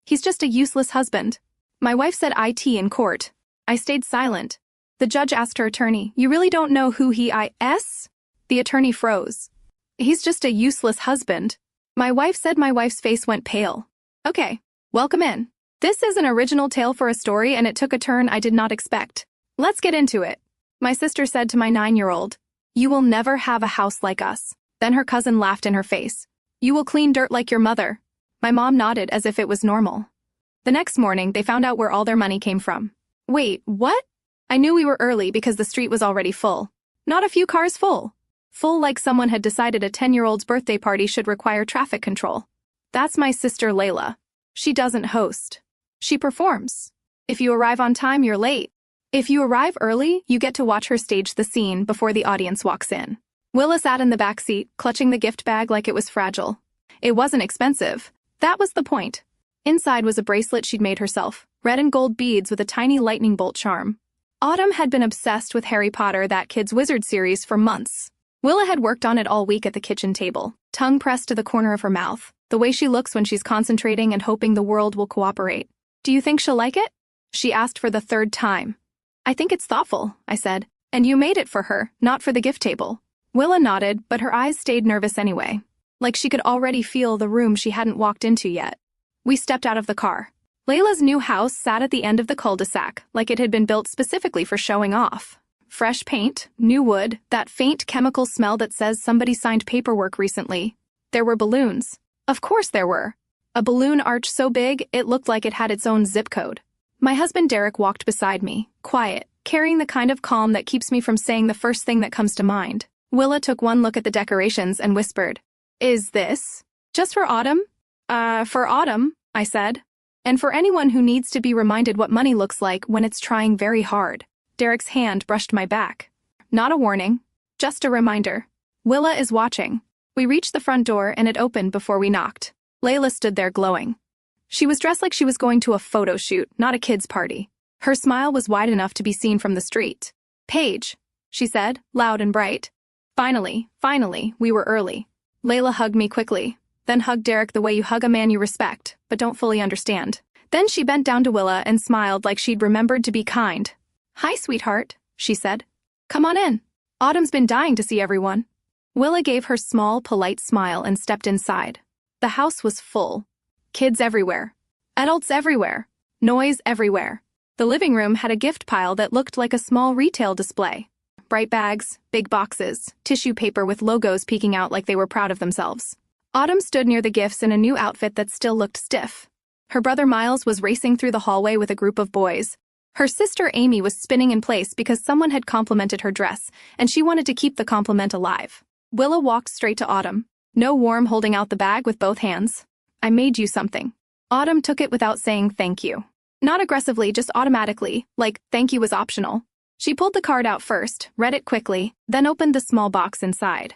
He's just a useless husband. My wife said it in court. I stayed silent. The judge asked her attorney, "You really don't know who he is?" The attorney froze. "He's just a useless husband." My wife said. My wife's face went pale. "Okay, welcome in. This is an original tale for a story, and it took a turn I did not expect. Let's get into it." My sister said to my 9-year-old, "You will never have a house like us." Then her cousin laughed in her face. "You will clean dirt like your mother." My mom nodded as if it was normal. The next morning, they found out where all their money came from. Wait, what? I knew we were early because the street was already full. Not a few cars full. Full like someone had decided a 10-year-old's birthday party should require traffic control. That's my sister Layla. She doesn't host. She performs. If you arrive on time, you're late. If you arrive early, you get to watch her stage the scene before the audience walks in. Willa sat in the back seat, clutching the gift bag like it was fragile. It wasn't expensive. That was the point. Inside was a bracelet she'd made herself, red and gold beads with a tiny lightning bolt charm. Autumn had been obsessed with Harry Potter, that kid's wizard series, for months. Willa had worked on it all week at the kitchen table, tongue pressed to the corner of her mouth, the way she looks when she's concentrating and hoping the world will cooperate. "Do you think she'll like it?" she asked for the 3rd time. "I think it's thoughtful," I said. "And you made it for her, not for the gift table." Willa nodded, but her eyes stayed nervous anyway, like she could already feel the room she hadn't walked into yet. We stepped out of the car. Layla's new house sat at the end of the cul-de-sac, like it had been built specifically for showing off. Fresh paint, new wood, that faint chemical smell that says somebody signed paperwork recently. There were balloons. Of course there were. A balloon arch so big, it looked like it had its own zip code. My husband Derek walked beside me, quiet, carrying the kind of calm that keeps me from saying the first thing that comes to mind. Willa took one look at the decorations and whispered, "Is this just for Autumn?" For Autumn," I said. "And for anyone who needs to be reminded what money looks like when it's trying very hard." Derek's hand brushed my back. "Not a warning, just a reminder. Willa is watching." We reached the front door and it opened before we knocked. Layla stood there glowing. She was dressed like she was going to a photo shoot, not a kid's party. Her smile was wide enough to be seen from the street. "Paige," she said, loud and bright. Finally, we were early. Layla hugged me quickly, then hugged Derek the way you hug a man you respect, but don't fully understand. Then she bent down to Willa and smiled like she'd remembered to be kind. "Hi, sweetheart," she said. "Come on in. Autumn's been dying to see everyone." Willa gave her small, polite smile and stepped inside. The house was full. Kids everywhere. Adults everywhere. Noise everywhere. The living room had a gift pile that looked like a small retail display. Bright bags, big boxes, tissue paper with logos peeking out like they were proud of themselves. Autumn stood near the gifts in a new outfit that still looked stiff. Her brother Miles was racing through the hallway with a group of boys. Her sister Amy was spinning in place because someone had complimented her dress, and she wanted to keep the compliment alive. Willa walked straight to Autumn, no warm holding out the bag with both hands. "I made you something." Autumn took it without saying thank you. Not aggressively, just automatically, like thank you was optional. She pulled the card out first, read it quickly, then opened the small box inside.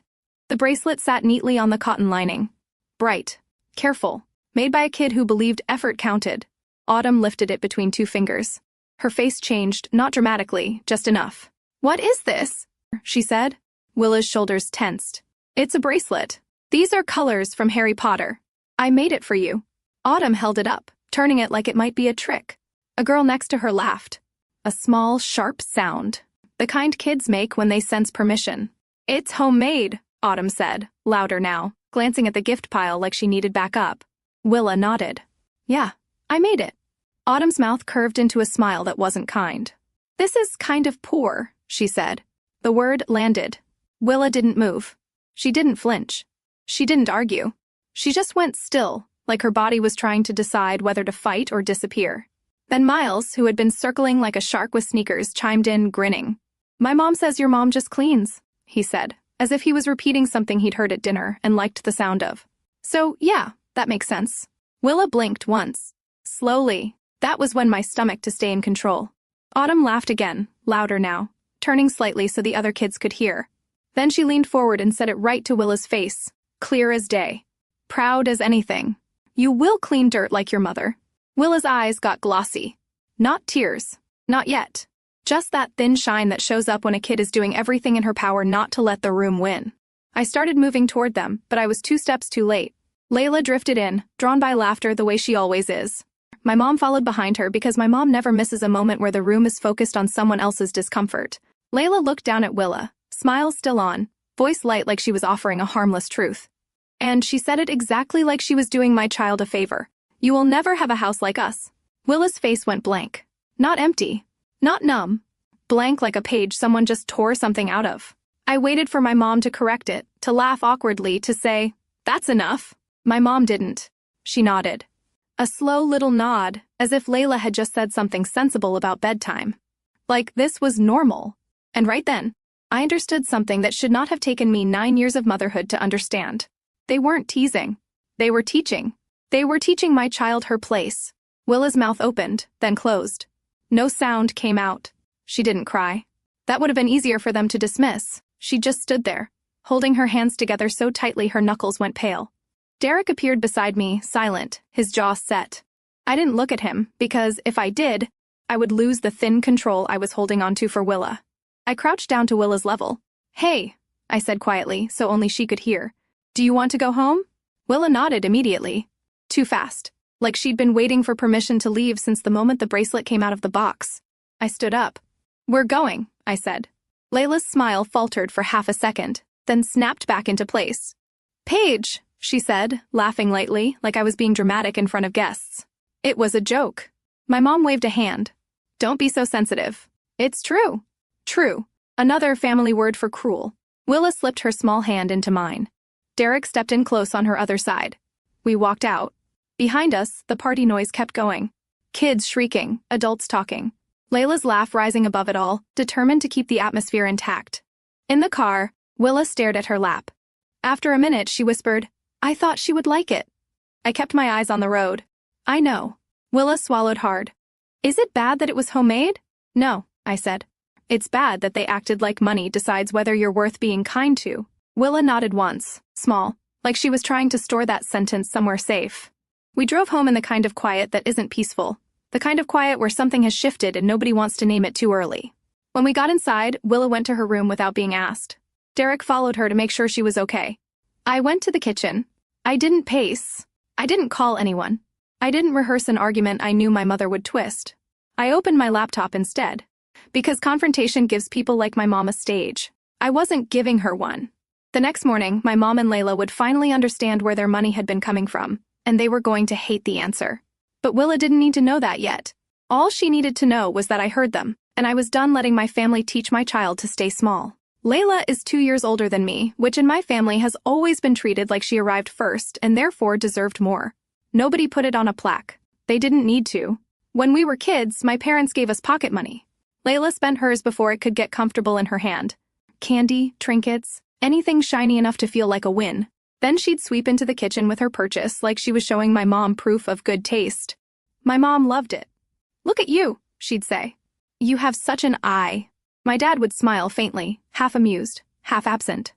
The bracelet sat neatly on the cotton lining. Bright, careful, made by a kid who believed effort counted. Autumn lifted it between 2 fingers. Her face changed, not dramatically, just enough. "What is this?" she said. Willa's shoulders tensed. "It's a bracelet. These are colors from Harry Potter. I made it for you." Autumn held it up, turning it like it might be a trick. A girl next to her laughed. A small, sharp sound. The kind kids make when they sense permission. "It's homemade," Autumn said, louder now, glancing at the gift pile like she needed backup. Willa nodded. "Yeah, I made it." Autumn's mouth curved into a smile that wasn't kind. "This is kind of poor," she said. The word landed. Willa didn't move. She didn't flinch. She didn't argue. She just went still, like her body was trying to decide whether to fight or disappear. Then Miles, who had been circling like a shark with sneakers, chimed in, grinning. "My mom says your mom just cleans," he said, as if he was repeating something he'd heard at dinner and liked the sound of. "So, yeah, that makes sense." Willa blinked once. Slowly. That was when my stomach to stay in control. Autumn laughed again, louder now, turning slightly so the other kids could hear. Then she leaned forward and said it right to Willa's face, clear as day. Proud as anything. "You will clean dirt like your mother." Willa's eyes got glossy. Not tears. Not yet. Just that thin shine that shows up when a kid is doing everything in her power not to let the room win. I started moving toward them, but I was 2 steps too late. Layla drifted in, drawn by laughter the way she always is. My mom followed behind her because my mom never misses a moment where the room is focused on someone else's discomfort. Layla looked down at Willa, smile still on, voice light like she was offering a harmless truth. And she said it exactly like she was doing my child a favor. You will never have a house like us. Willa's face went blank. Not empty. Not numb. Blank like a page someone just tore something out of. I waited for my mom to correct it, to laugh awkwardly, to say, "That's enough." My mom didn't. She nodded. A slow little nod, as if Layla had just said something sensible about bedtime. Like this was normal. And right then, I understood something that should not have taken me 9 years of motherhood to understand. They weren't teasing. They were teaching. They were teaching my child her place. Willa's mouth opened, then closed. No sound came out. She didn't cry. That would have been easier for them to dismiss. She just stood there, holding her hands together so tightly her knuckles went pale. Derek appeared beside me, silent, his jaw set. I didn't look at him, because if I did, I would lose the thin control I was holding onto for Willa. I crouched down to Willa's level. "Hey," I said quietly, so only she could hear. "Do you want to go home?" Willa nodded immediately. Too fast, like she'd been waiting for permission to leave since the moment the bracelet came out of the box. I stood up. "We're going," I said. Layla's smile faltered for half a second, then snapped back into place. "Paige," she said, laughing lightly, like I was being dramatic in front of guests. It was a joke. My mom waved a hand. "Don't be so sensitive. It's true." True. Another family word for cruel. Willa slipped her small hand into mine. Derek stepped in close on her other side. We walked out. Behind us, the party noise kept going. Kids shrieking, adults talking. Layla's laugh rising above it all, determined to keep the atmosphere intact. In the car, Willa stared at her lap. After a minute, she whispered, "I thought she would like it." I kept my eyes on the road. "I know." Willa swallowed hard. "Is it bad that it was homemade?" "No," I said. "It's bad that they acted like money decides whether you're worth being kind to." Willa nodded once, small, like she was trying to store that sentence somewhere safe. We drove home in the kind of quiet that isn't peaceful, the kind of quiet where something has shifted and nobody wants to name it too early. When we got inside, Willa went to her room without being asked. Derek followed her to make sure she was okay. I went to the kitchen. I didn't pace. I didn't call anyone. I didn't rehearse an argument I knew my mother would twist. I opened my laptop instead. Because confrontation gives people like my mom a stage. I wasn't giving her one. The next morning, my mom and Layla would finally understand where their money had been coming from, and they were going to hate the answer. But Willa didn't need to know that yet. All she needed to know was that I heard them, and I was done letting my family teach my child to stay small. Layla is 2 years older than me, which in my family has always been treated like she arrived first and therefore deserved more. Nobody put it on a plaque. They didn't need to. When we were kids, my parents gave us pocket money. Layla spent hers before it could get comfortable in her hand. Candy, trinkets, anything shiny enough to feel like a win. Then she'd sweep into the kitchen with her purchase like she was showing my mom proof of good taste. My mom loved it. "Look at you," she'd say. "You have such an eye." My dad would smile faintly, half amused, half absent.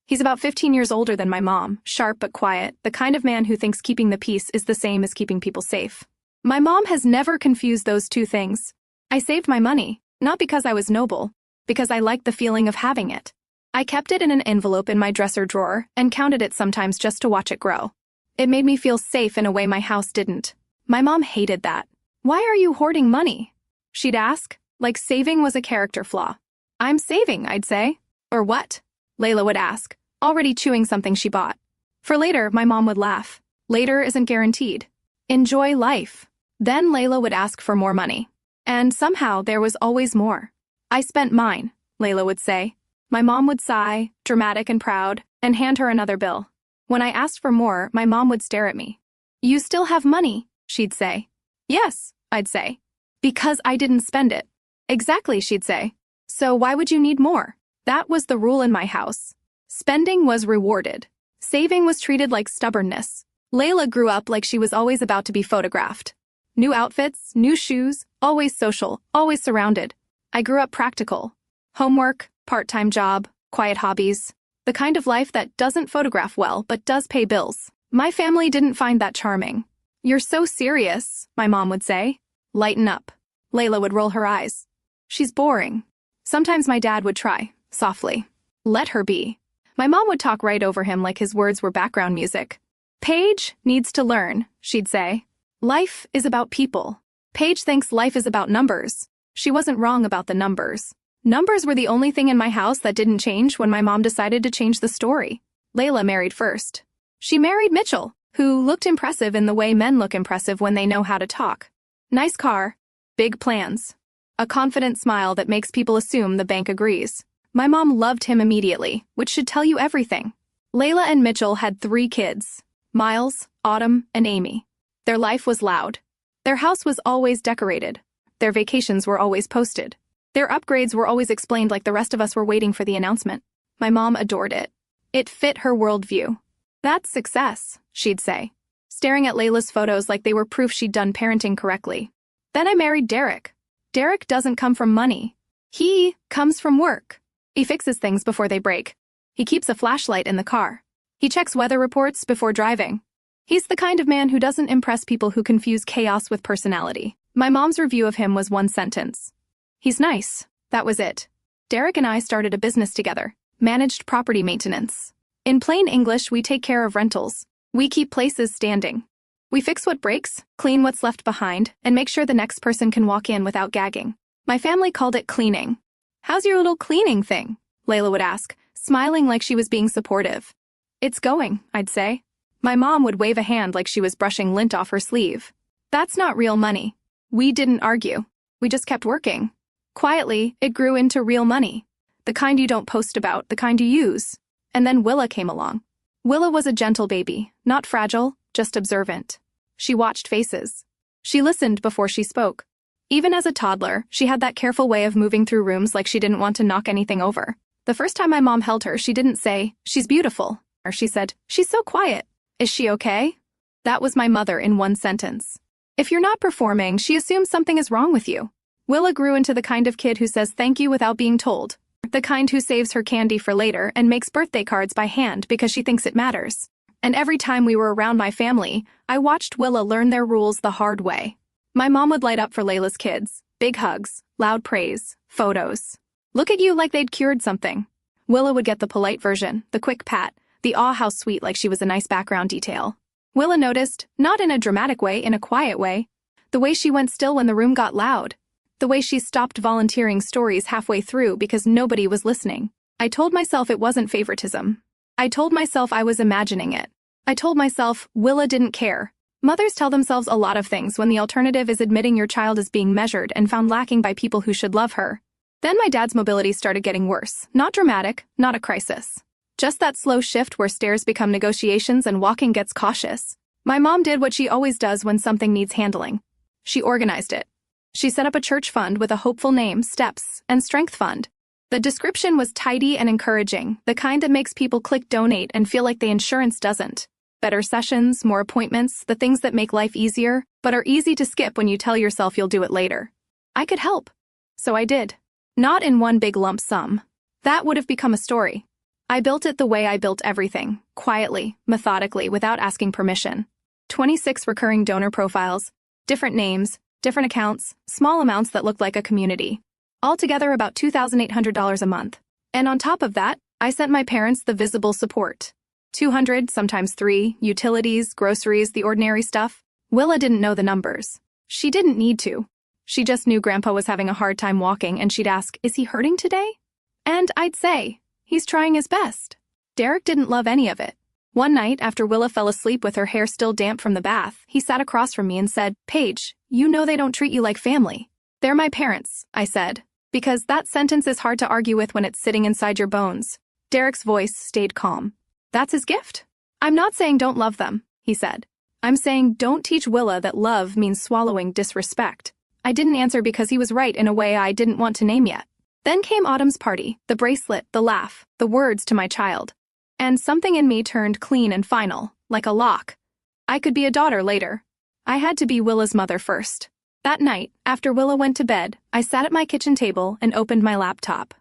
He's about 15 years older than my mom, sharp but quiet, the kind of man who thinks keeping the peace is the same as keeping people safe. My mom has never confused those two things. I saved my money. Not because I was noble, because I liked the feeling of having it. I kept it in an envelope in my dresser drawer and counted it sometimes just to watch it grow. It made me feel safe in a way my house didn't. My mom hated that. "Why are you hoarding money?" she'd ask, like saving was a character flaw. "I'm saving," I'd say. "Or what?" Layla would ask, already chewing something she bought. For later, my mom would laugh. Later isn't guaranteed. Enjoy life. Then Layla would ask for more money. And somehow there was always more. "I spent mine," Layla would say. My mom would sigh, dramatic and proud, and hand her another bill. When I asked for more, my mom would stare at me. "You still have money," she'd say. "Yes," I'd say. "Because I didn't spend it." "Exactly," she'd say. "So why would you need more?" That was the rule in my house. Spending was rewarded. Saving was treated like stubbornness. Layla grew up like she was always about to be photographed. New outfits, new shoes, always social, always surrounded. I grew up practical. Homework, part-time job, quiet hobbies. The kind of life that doesn't photograph well but does pay bills. My family didn't find that charming. "You're so serious," my mom would say. "Lighten up." Layla would roll her eyes. "She's boring." Sometimes my dad would try, softly. "Let her be." My mom would talk right over him like his words were background music. "Paige needs to learn," she'd say. Life is about people. Paige thinks life is about numbers. She wasn't wrong about the numbers. Numbers were the only thing in my house that didn't change when my mom decided to change the story. Layla married first. She married Mitchell, who looked impressive in the way men look impressive when they know how to talk. Nice car, big plans, a confident smile that makes people assume the bank agrees. My mom loved him immediately, which should tell you everything. Layla and Mitchell had 3 kids, Miles, Autumn, and Amy. Their life was loud. Their house was always decorated. Their vacations were always posted. Their upgrades were always explained like the rest of us were waiting for the announcement. My mom adored it. It fit her worldview. That's success, she'd say, staring at Layla's photos like they were proof she'd done parenting correctly. Then I married Derek. Derek doesn't come from money. He comes from work. He fixes things before they break. He keeps a flashlight in the car. He checks weather reports before driving. He's the kind of man who doesn't impress people who confuse chaos with personality. My mom's review of him was one sentence. He's nice. That was it. Derek and I started a business together, managed property maintenance. In plain English, we take care of rentals. We keep places standing. We fix what breaks, clean what's left behind, and make sure the next person can walk in without gagging. My family called it cleaning. How's your little cleaning thing? Layla would ask, smiling like she was being supportive. It's going, I'd say. My mom would wave a hand like she was brushing lint off her sleeve. That's not real money. We didn't argue. We just kept working. Quietly, it grew into real money. The kind you don't post about, the kind you use. And then Willa came along. Willa was a gentle baby, not fragile, just observant. She watched faces. She listened before she spoke. Even as a toddler, she had that careful way of moving through rooms like she didn't want to knock anything over. The first time my mom held her, she didn't say, "She's beautiful," or she said, "She's so quiet. Is she okay?" That was my mother in one sentence. If you're not performing, she assumes something is wrong with you. Willa grew into the kind of kid who says thank you without being told. The kind who saves her candy for later and makes birthday cards by hand because she thinks it matters. And every time we were around my family, I watched Willa learn their rules the hard way. My mom would light up for Layla's kids. Big hugs, loud praise, photos. Look at you like they'd cured something. Willa would get the polite version, the quick pat, the aw how sweet like she was a nice background detail. Willa noticed, not in a dramatic way, in a quiet way. The way she went still when the room got loud. The way she stopped volunteering stories halfway through because nobody was listening. I told myself it wasn't favoritism. I told myself I was imagining it. I told myself Willa didn't care. Mothers tell themselves a lot of things when the alternative is admitting your child is being measured and found lacking by people who should love her. Then my dad's mobility started getting worse. Not dramatic, not a crisis. Just that slow shift where stairs become negotiations and walking gets cautious. My mom did what she always does when something needs handling. She organized it. She set up a church fund with a hopeful name, Steps, and Strength Fund. The description was tidy and encouraging, the kind that makes people click donate and feel like the insurance doesn't. Better sessions, more appointments, the things that make life easier, but are easy to skip when you tell yourself you'll do it later. I could help. So I did. Not in one big lump sum. That would have become a story. I built it the way I built everything, quietly, methodically, without asking permission. 26 recurring donor profiles, different names, different accounts, small amounts that looked like a community. Altogether about $2,800 a month. And on top of that, I sent my parents the visible support. 200, sometimes 3, utilities, groceries, the ordinary stuff. Willa didn't know the numbers. She didn't need to. She just knew Grandpa was having a hard time walking and she'd ask, "Is he hurting today?" And I'd say, "He's trying his best." Derek didn't love any of it. One night, after Willa fell asleep with her hair still damp from the bath, he sat across from me and said, "Paige, you know they don't treat you like family." "They're my parents," I said, because that sentence is hard to argue with when it's sitting inside your bones. Derek's voice stayed calm. "That's his gift." "I'm not saying don't love them," he said. "I'm saying don't teach Willa that love means swallowing disrespect." I didn't answer because he was right in a way I didn't want to name yet. Then came Autumn's party, the bracelet, the laugh, the words to my child. And something in me turned clean and final, like a lock. I could be a daughter later. I had to be Willa's mother first. That night, after Willa went to bed, I sat at my kitchen table and opened my laptop.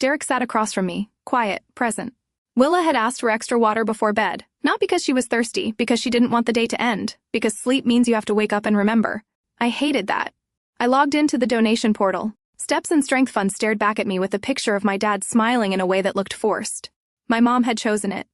Derek sat across from me, quiet, present. Willa had asked for extra water before bed, not because she was thirsty, because she didn't want the day to end, because sleep means you have to wake up and remember. I hated that. I logged into the donation portal. Steps and Strength Fund stared back at me with a picture of my dad smiling in a way that looked forced. My mom had chosen it.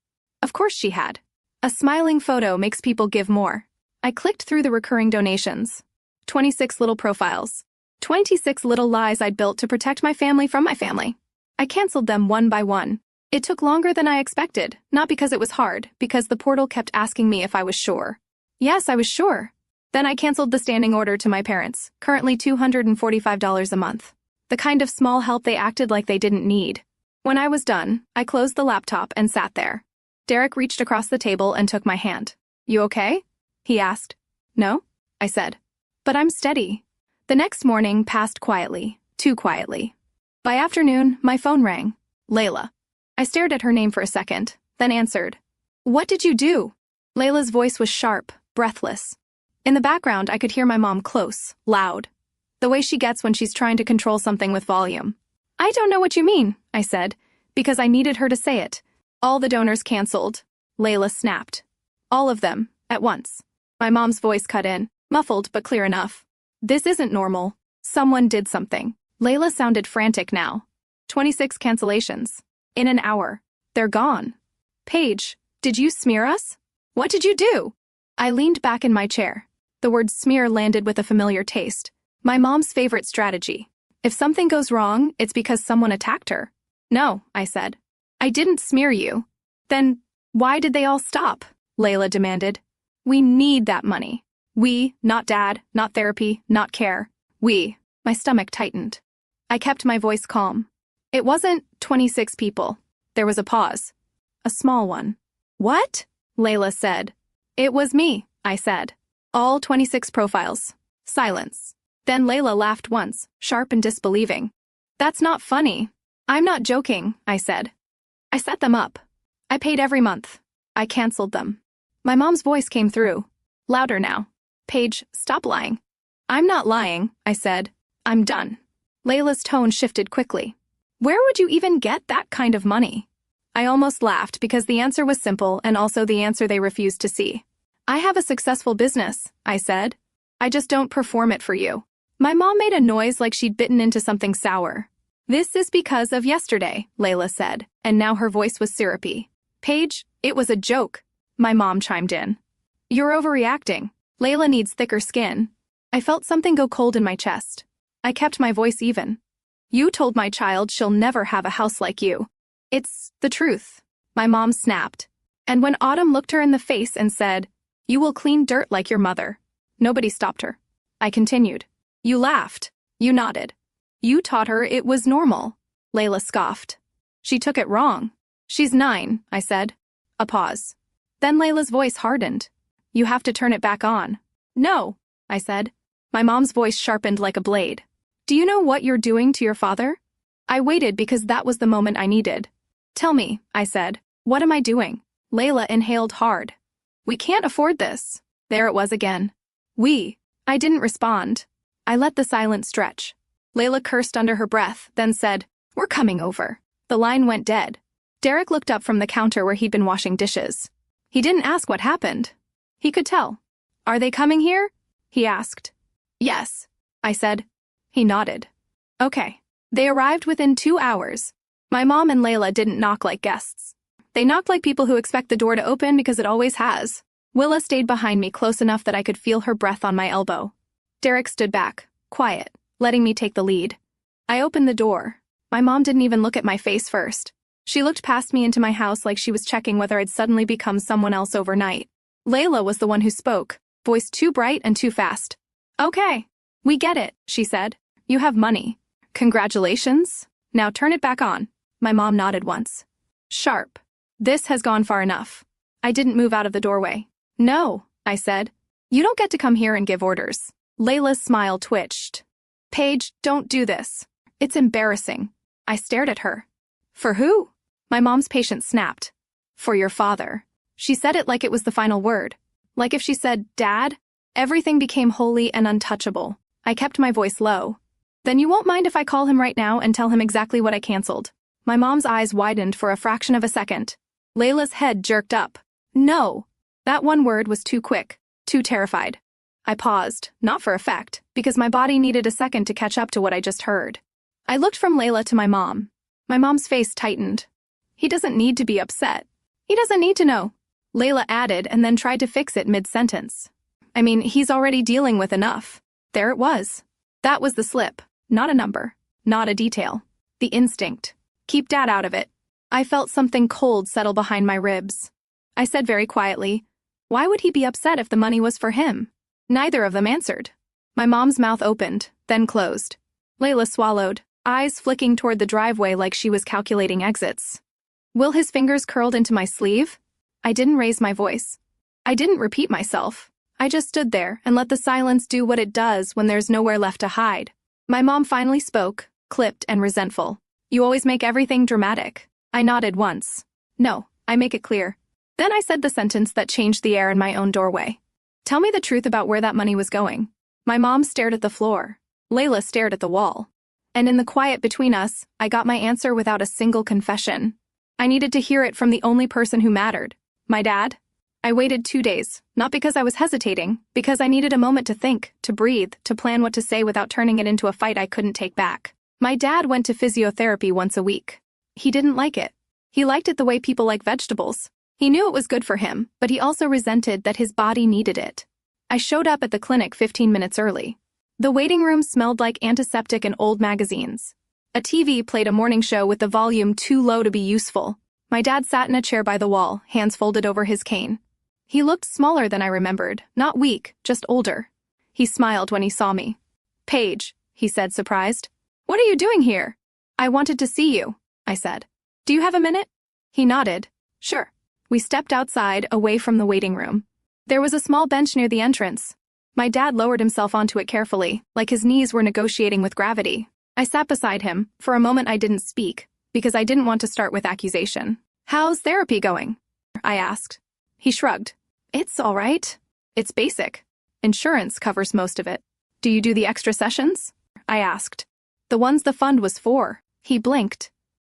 Of course she had. A smiling photo makes people give more. I clicked through the recurring donations. 26 little profiles. 26 little lies I'd built to protect my family from my family. I canceled them one by one. It took longer than I expected, not because it was hard, because the portal kept asking me if I was sure. Yes, I was sure. Then I canceled the standing order to my parents, currently $245 a month. The kind of small help they acted like they didn't need. When I was done, I closed the laptop and sat there. Derek reached across the table and took my hand. You okay? He asked. No, I said. But I'm steady. The next morning passed quietly, too quietly. By afternoon, my phone rang. Layla. I stared at her name for a second, then answered. What did you do? Layla's voice was sharp, breathless. In the background, I could hear my mom close, loud. The way she gets when she's trying to control something with volume. I don't know what you mean, I said, because I needed her to say it. All the donors canceled. Layla snapped. All of them, at once. My mom's voice cut in, muffled but clear enough. This isn't normal. Someone did something. Layla sounded frantic now. 26 cancellations. In an hour. They're gone. Paige, did you smear us? What did you do? I leaned back in my chair. The word smear landed with a familiar taste. My mom's favorite strategy. If something goes wrong, it's because someone attacked her. No, I said. I didn't smear you. Then, why did they all stop? Layla demanded. We need that money. We, not dad, not therapy, not care. We. My stomach tightened. I kept my voice calm. It wasn't 26 people. There was a pause. A small one. What? Layla said. It was me, I said. All 26 profiles. Silence. Then Layla laughed once, sharp and disbelieving. That's not funny. I'm not joking, I said. I set them up. I paid every month. I canceled them. My mom's voice came through. Louder now. Paige, stop lying. I'm not lying, I said. I'm done. Layla's tone shifted quickly. Where would you even get that kind of money? I almost laughed because the answer was simple and also the answer they refused to see. I have a successful business, I said. I just don't perform it for you. My mom made a noise like she'd bitten into something sour. This is because of yesterday, Layla said, and now her voice was syrupy. Paige, it was a joke. My mom chimed in. You're overreacting. Layla needs thicker skin. I felt something go cold in my chest. I kept my voice even. You told my child she'll never have a house like you. It's the truth. My mom snapped. And when Autumn looked her in the face and said, You will clean dirt like your mother. Nobody stopped her. I continued. You laughed. You nodded. You taught her it was normal. Layla scoffed. She took it wrong. She's 9, I said. A pause. Then Layla's voice hardened. You have to turn it back on. No, I said. My mom's voice sharpened like a blade. Do you know what you're doing to your father? I waited because that was the moment I needed. Tell me, I said. What am I doing? Layla inhaled hard. We can't afford this. There it was again. We. I didn't respond. I let the silence stretch. Layla cursed under her breath, then said, We're coming over. The line went dead. Derek looked up from the counter where he'd been washing dishes. He didn't ask what happened. He could tell. Are they coming here? He asked. Yes, I said. He nodded. Okay. They arrived within 2 hours. My mom and Layla didn't knock like guests. They knocked like people who expect the door to open because it always has. Willa stayed behind me close enough that I could feel her breath on my elbow. Derek stood back, quiet, letting me take the lead. I opened the door. My mom didn't even look at my face first. She looked past me into my house like she was checking whether I'd suddenly become someone else overnight. Layla was the one who spoke, voice too bright and too fast. Okay, we get it, she said. You have money. Congratulations. Now turn it back on. My mom nodded once. Sharp. This has gone far enough. I didn't move out of the doorway. No, I said. You don't get to come here and give orders. Layla's smile twitched. Paige, don't do this. It's embarrassing. I stared at her. For who? My mom's patience snapped. For your father. She said it like it was the final word. Like if she said, Dad, everything became holy and untouchable. I kept my voice low. Then you won't mind if I call him right now and tell him exactly what I canceled. My mom's eyes widened for a fraction of a second. Layla's head jerked up. No. That one word was too quick, too terrified. I paused, not for effect, because my body needed a second to catch up to what I just heard. I looked from Layla to my mom. My mom's face tightened. He doesn't need to be upset. He doesn't need to know. Layla added and then tried to fix it mid-sentence. I mean, he's already dealing with enough. There it was. That was the slip. Not a number. Not a detail. The instinct. Keep Dad out of it. I felt something cold settle behind my ribs. I said very quietly, why would he be upset if the money was for him? Neither of them answered. My mom's mouth opened, then closed. Layla swallowed, eyes flicking toward the driveway like she was calculating exits. Will his fingers curled into my sleeve? I didn't raise my voice. I didn't repeat myself. I just stood there and let the silence do what it does when there's nowhere left to hide. My mom finally spoke, clipped and resentful. You always make everything dramatic. I nodded once. No, I make it clear. Then I said the sentence that changed the air in my own doorway. Tell me the truth about where that money was going. My mom stared at the floor. Layla stared at the wall. And in the quiet between us, I got my answer without a single confession. I needed to hear it from the only person who mattered. My dad. I waited 2 days, not because I was hesitating, because I needed a moment to think, to breathe, to plan what to say without turning it into a fight I couldn't take back. My dad went to physiotherapy once a week. He didn't like it. He liked it the way people like vegetables. He knew it was good for him, but he also resented that his body needed it. I showed up at the clinic 15 minutes early. The waiting room smelled like antiseptic and old magazines. A TV played a morning show with the volume too low to be useful. My dad sat in a chair by the wall, hands folded over his cane. He looked smaller than I remembered, not weak, just older. He smiled when he saw me. Paige, he said, surprised. What are you doing here? I wanted to see you, I said. Do you have a minute? He nodded. Sure. We stepped outside, away from the waiting room. There was a small bench near the entrance. My dad lowered himself onto it carefully, like his knees were negotiating with gravity. I sat beside him. For a moment I didn't speak, because I didn't want to start with accusation. How's therapy going? I asked. He shrugged. It's all right. It's basic. Insurance covers most of it. Do you do the extra sessions? I asked. The ones the fund was for. He blinked.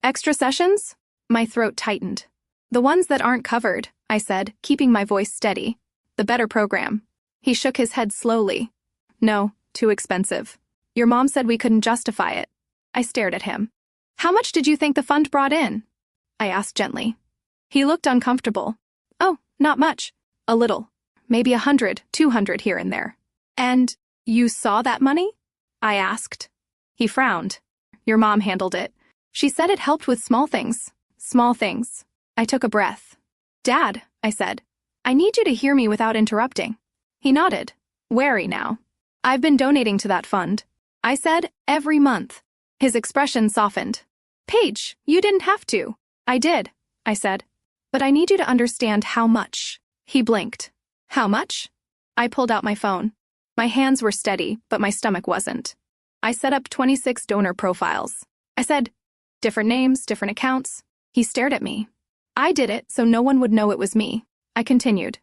Extra sessions? My throat tightened. The ones that aren't covered, I said, keeping my voice steady. The better program. He shook his head slowly. No, too expensive. Your mom said we couldn't justify it. I stared at him. How much did you think the fund brought in? I asked gently. He looked uncomfortable. Oh, not much. A little. Maybe 100, 200 here and there. And you saw that money? I asked. He frowned. Your mom handled it. She said it helped with small things. Small things. I took a breath. Dad, I said, I need you to hear me without interrupting. He nodded, wary now. I've been donating to that fund. I said, every month. His expression softened. Paige, you didn't have to. I did, I said. But I need you to understand how much. He blinked. How much? I pulled out my phone. My hands were steady, but my stomach wasn't. I set up 26 donor profiles. I said, different names, different accounts. He stared at me. I did it so no one would know it was me. I continued.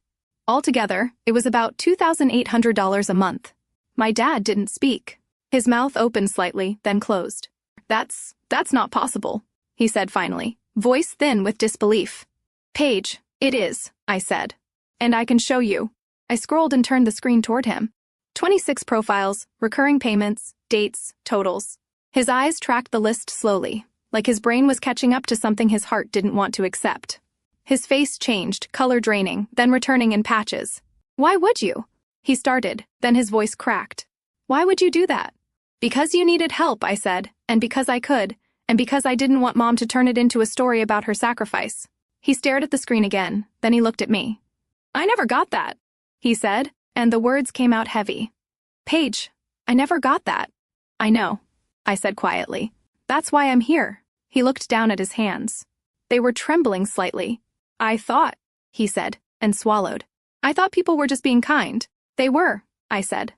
Altogether, it was about $2,800 a month. My dad didn't speak. His mouth opened slightly, then closed. That's not possible, he said finally, voice thin with disbelief. Paige, it is, I said. And I can show you. I scrolled and turned the screen toward him. 26 profiles, recurring payments, dates, totals. His eyes tracked the list slowly, like his brain was catching up to something his heart didn't want to accept. His face changed, color draining, then returning in patches. Why would you? He started, then his voice cracked. Why would you do that? Because you needed help, I said, and because I could, and because I didn't want Mom to turn it into a story about her sacrifice. He stared at the screen again, then he looked at me. I never got that, he said, and the words came out heavy. Paige, I never got that. I know, I said quietly. That's why I'm here. He looked down at his hands. They were trembling slightly. I thought, he said, and swallowed. I thought people were just being kind. They were, I said.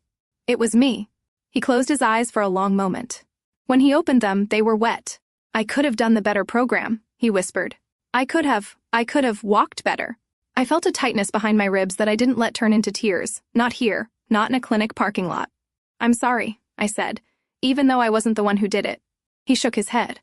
It was me. He closed his eyes for a long moment. When he opened them, they were wet. I could have done the better program, he whispered. I could have walked better. I felt a tightness behind my ribs that I didn't let turn into tears. Not here, not in a clinic parking lot. I'm sorry, I said, even though I wasn't the one who did it. He shook his head.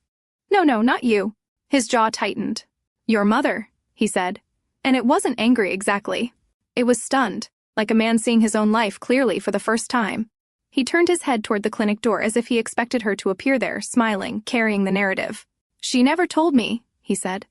No, not you. His jaw tightened. Your mother, he said. And it wasn't angry exactly. It was stunned, like a man seeing his own life clearly for the first time. He turned his head toward the clinic door as if he expected her to appear there, smiling, carrying the narrative. She never told me, he said.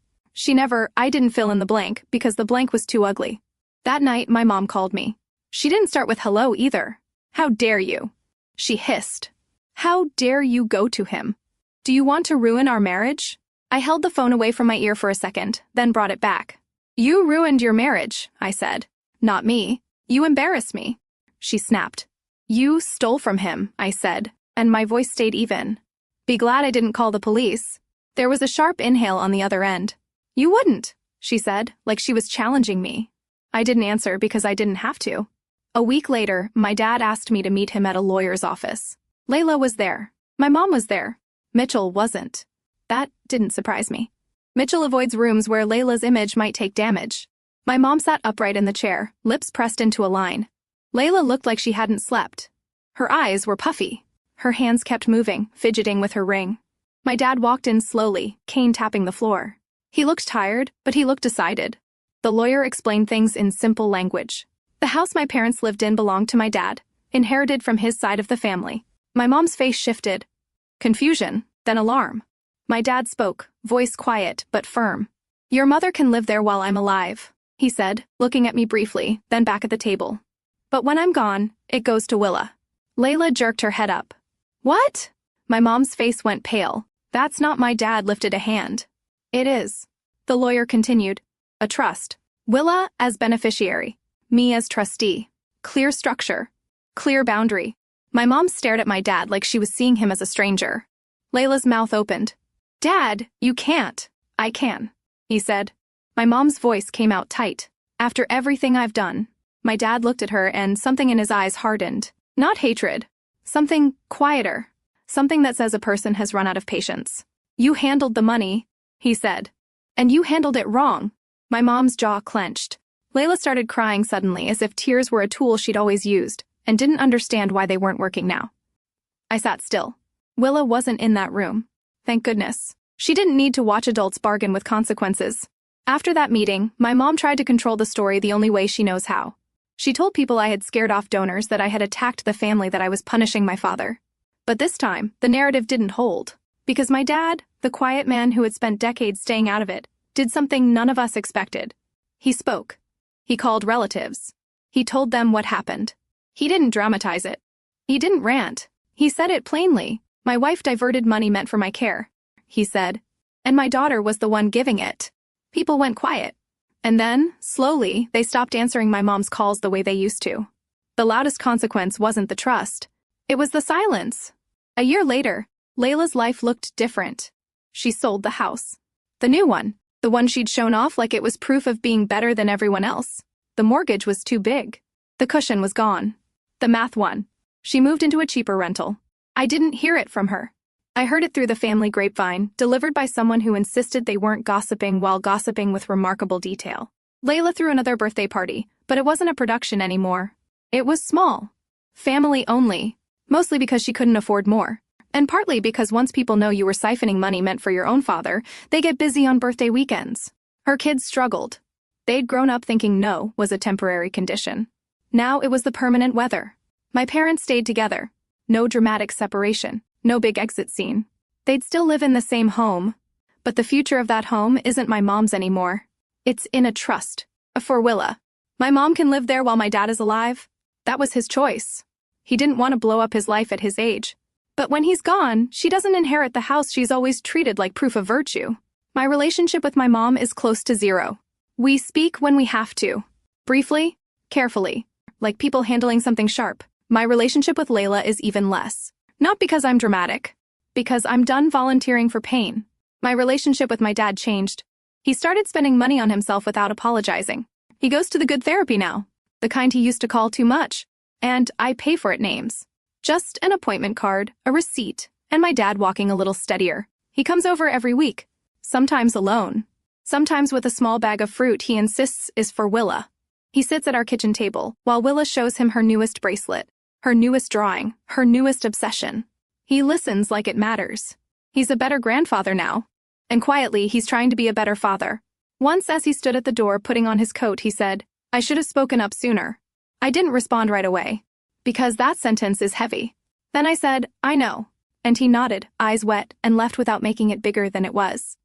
I didn't fill in the blank because the blank was too ugly. That night, my mom called me. She didn't start with hello either. How dare you? She hissed. How dare you go to him? Do you want to ruin our marriage? I held the phone away from my ear for a second, then brought it back. You ruined your marriage, I said. Not me. You embarrassed me. She snapped. You stole from him, I said, and my voice stayed even. Be glad I didn't call the police. There was a sharp inhale on the other end. You wouldn't, she said, like she was challenging me. I didn't answer because I didn't have to. A week later, my dad asked me to meet him at a lawyer's office. Layla was there. My mom was there. Mitchell wasn't. That didn't surprise me. Mitchell avoids rooms where Layla's image might take damage. My mom sat upright in the chair, lips pressed into a line. Layla looked like she hadn't slept. Her eyes were puffy. Her hands kept moving, fidgeting with her ring. My dad walked in slowly, cane tapping the floor. He looked tired, but he looked decided. The lawyer explained things in simple language. The house my parents lived in belonged to my dad, inherited from his side of the family. My mom's face shifted. Confusion, then alarm. My dad spoke, voice quiet but firm. Your mother can live there while I'm alive, he said, looking at me briefly, then back at the table. But when I'm gone, it goes to Willa. Layla jerked her head up. What? My mom's face went pale. That's not my dad lifted a hand. It is. The lawyer continued. A trust. Willa as beneficiary. Me as trustee. Clear structure. Clear boundary. My mom stared at my dad like she was seeing him as a stranger. Layla's mouth opened. Dad, you can't. I can, he said. My mom's voice came out tight. After everything I've done. My dad looked at her and something in his eyes hardened. Not hatred. Something quieter. Something that says a person has run out of patience. You handled the money, he said. And you handled it wrong. My mom's jaw clenched. Layla started crying suddenly as if tears were a tool she'd always used and didn't understand why they weren't working now. I sat still. Willa wasn't in that room. Thank goodness. She didn't need to watch adults bargain with consequences. After that meeting, my mom tried to control the story the only way she knows how. She told people I had scared off donors, that I had attacked the family, that I was punishing my father. But this time, the narrative didn't hold. Because my dad, the quiet man who had spent decades staying out of it, did something none of us expected. He spoke. He called relatives. He told them what happened. He didn't dramatize it. He didn't rant. He said it plainly. My wife diverted money meant for my care, he said. And my daughter was the one giving it. People went quiet. And then, slowly, they stopped answering my mom's calls the way they used to. The loudest consequence wasn't the trust. It was the silence. A year later, Layla's life looked different. She sold the house. The new one, the one she'd shown off like it was proof of being better than everyone else. The mortgage was too big. The cushion was gone. The math won. She moved into a cheaper rental. I didn't hear it from her. I heard it through the family grapevine, delivered by someone who insisted they weren't gossiping while gossiping with remarkable detail. Layla threw another birthday party, but it wasn't a production anymore. It was small. Family only. Mostly because she couldn't afford more. And partly because once people know you were siphoning money meant for your own father, they get busy on birthday weekends. Her kids struggled. They'd grown up thinking no was a temporary condition. Now it was the permanent weather. My parents stayed together. No dramatic separation. No big exit scene. They'd still live in the same home. But the future of that home isn't my mom's anymore. It's in a trust. For Willa. My mom can live there while my dad is alive. That was his choice. He didn't want to blow up his life at his age. But when he's gone, she doesn't inherit the house she's always treated like proof of virtue. My relationship with my mom is close to zero. We speak when we have to. Briefly, carefully. Like people handling something sharp. My relationship with Layla is even less. Not because I'm dramatic. Because I'm done volunteering for pain. My relationship with my dad changed. He started spending money on himself without apologizing. He goes to the good therapy now. The kind he used to call too much. And I pay for it names. Just an appointment card, a receipt, and my dad walking a little steadier. He comes over every week. Sometimes alone. Sometimes with a small bag of fruit he insists is for Willa. He sits at our kitchen table, while Willa shows him her newest bracelet. Her newest drawing, her newest obsession. He listens like it matters. He's a better grandfather now. And quietly, he's trying to be a better father. Once as he stood at the door putting on his coat, he said, I should have spoken up sooner. I didn't respond right away. Because that sentence is heavy. Then I said, I know. And he nodded, eyes wet, and left without making it bigger than it was.